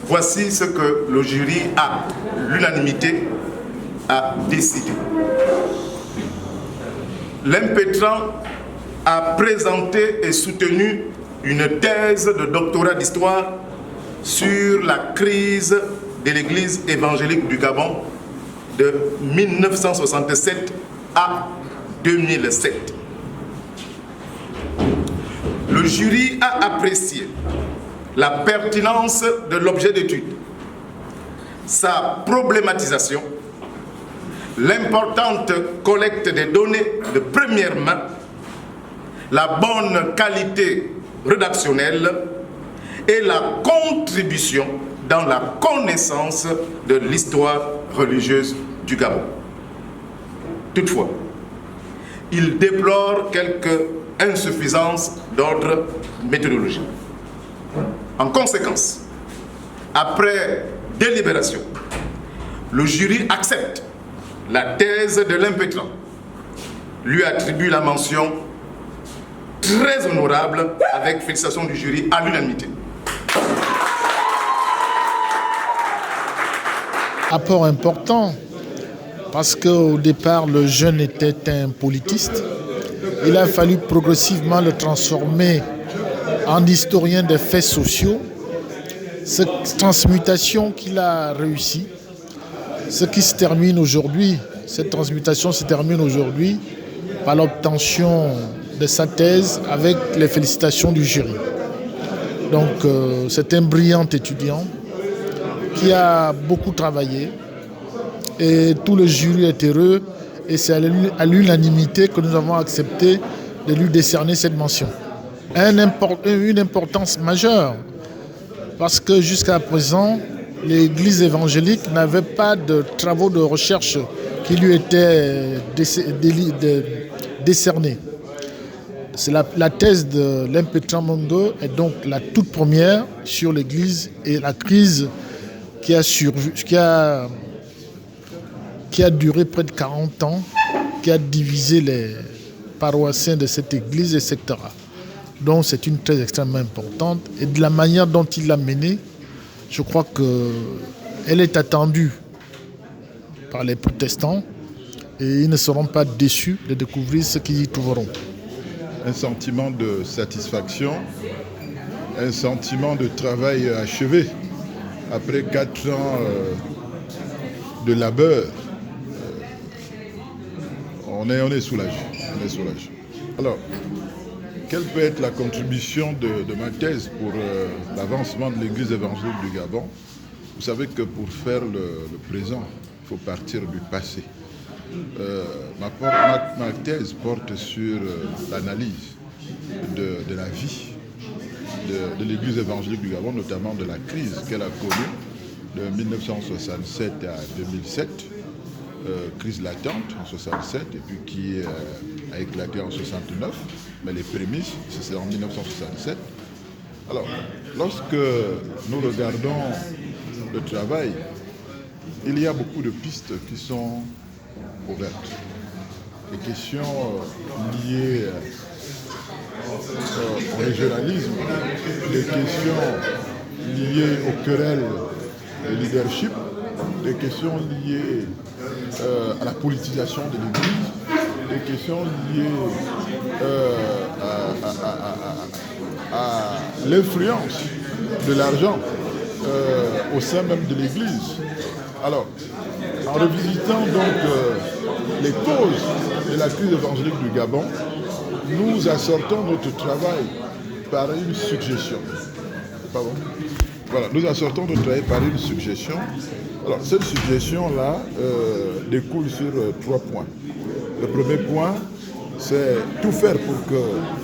Voici ce que le jury, à l'unanimité, a décidé. L'impétrant a présenté et soutenu une thèse de doctorat d'histoire sur la crise de l'Église évangélique du Gabon de 1967 à 2007. Le jury a apprécié la pertinence de l'objet d'étude, sa problématisation, l'importante collecte des données de première main, la bonne qualité rédactionnelle et la contribution dans la connaissance de l'histoire religieuse du Gabon. Toutefois, il déplore quelques insuffisances d'ordre méthodologique. En conséquence, après délibération, le jury accepte la thèse de l'impétrant, lui attribue la mention très honorable avec félicitations du jury à l'unanimité. Apport important, parce qu'au départ, le jeune était un politiste. Il a fallu progressivement le transformer en historien des faits sociaux. Cette transmutation qu'il a réussi, cette transmutation se termine aujourd'hui par l'obtention de sa thèse avec les félicitations du jury. Donc c'est un brillant étudiant qui a beaucoup travaillé et tout le jury est heureux et c'est à l'unanimité que nous avons accepté de lui décerner cette mention. Une importance majeure parce que jusqu'à présent, l'Église évangélique n'avait pas de travaux de recherche qui lui étaient décernés. C'est la thèse de l'impétrant Mongo est donc la toute première sur l'Église et la crise qui a duré près de 40 ans, qui a divisé les paroissiens de cette Église, etc. Donc c'est une thèse extrêmement importante et de la manière dont il l'a menée, je crois qu'elle est attendue par les protestants et ils ne seront pas déçus de découvrir ce qu'ils y trouveront. Un sentiment de satisfaction, un sentiment de travail achevé. Après 4 ans de labeur, on est soulagé. Alors, quelle peut être la contribution de ma thèse pour l'avancement de l'Église évangélique du Gabon? Vous savez que pour faire le présent, il faut partir du passé. Ma thèse porte sur l'analyse de la vie de l'Église évangélique du Gabon, notamment de la crise qu'elle a connue de 1967 à 2007, crise latente en 1967 et puis qui a éclaté en 1969, mais les prémices, c'est en 1967. Alors, lorsque nous regardons le travail, il y a beaucoup de pistes qui sont ouvertes. Les questions liées au régionalisme, des questions liées aux querelles de leadership, des questions liées à la politisation de l'Église, des questions liées à l'influence de l'argent au sein même de l'Église. Alors, en revisitant donc les causes de la crise évangélique du Gabon, nous assortons notre travail par une suggestion. Pardon. Voilà, nous assortons notre travail par une suggestion. Alors, cette suggestion-là découle sur 3 points. Le premier point, c'est tout faire pour que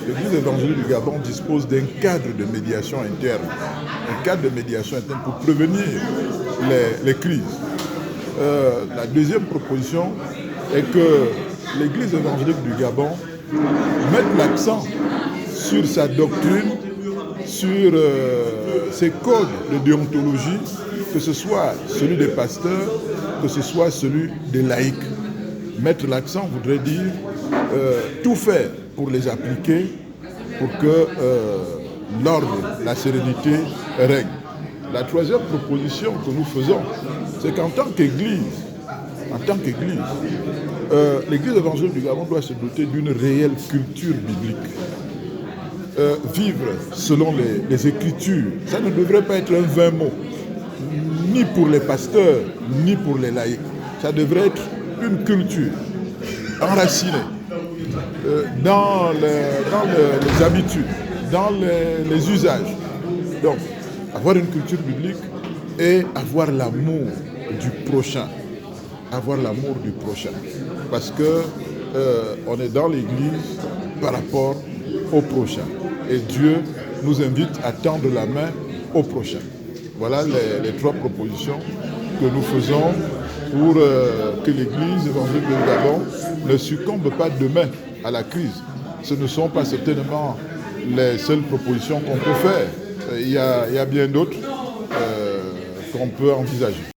l'Église évangélique du Gabon dispose d'un cadre de médiation interne. Un cadre de médiation interne pour prévenir les crises. La deuxième proposition est que l'Église évangélique du Gabon mette l'accent sur sa doctrine, sur ses codes de déontologie, que ce soit celui des pasteurs, que ce soit celui des laïcs. Mettre l'accent voudrait dire tout faire pour les appliquer, pour que l'ordre, la sérénité règne. La troisième proposition que nous faisons, c'est qu'en tant qu'Église, l'Église évangélique du Gabon doit se doter d'une réelle culture biblique. Vivre selon les Écritures, ça ne devrait pas être un vain mot, ni pour les pasteurs, ni pour les laïcs. Ça devrait être une culture enracinée dans les habitudes, dans les usages. Donc, avoir une culture biblique et avoir l'amour du prochain. Avoir l'amour du prochain. Parce que on est dans l'Église par rapport au prochain. Et Dieu nous invite à tendre la main au prochain. Voilà les trois propositions que nous faisons pour que l'Église évangélique du Gabon ne succombe pas demain à la crise. Ce ne sont pas certainement les seules propositions qu'on peut faire. Il y a bien d'autres qu'on peut envisager.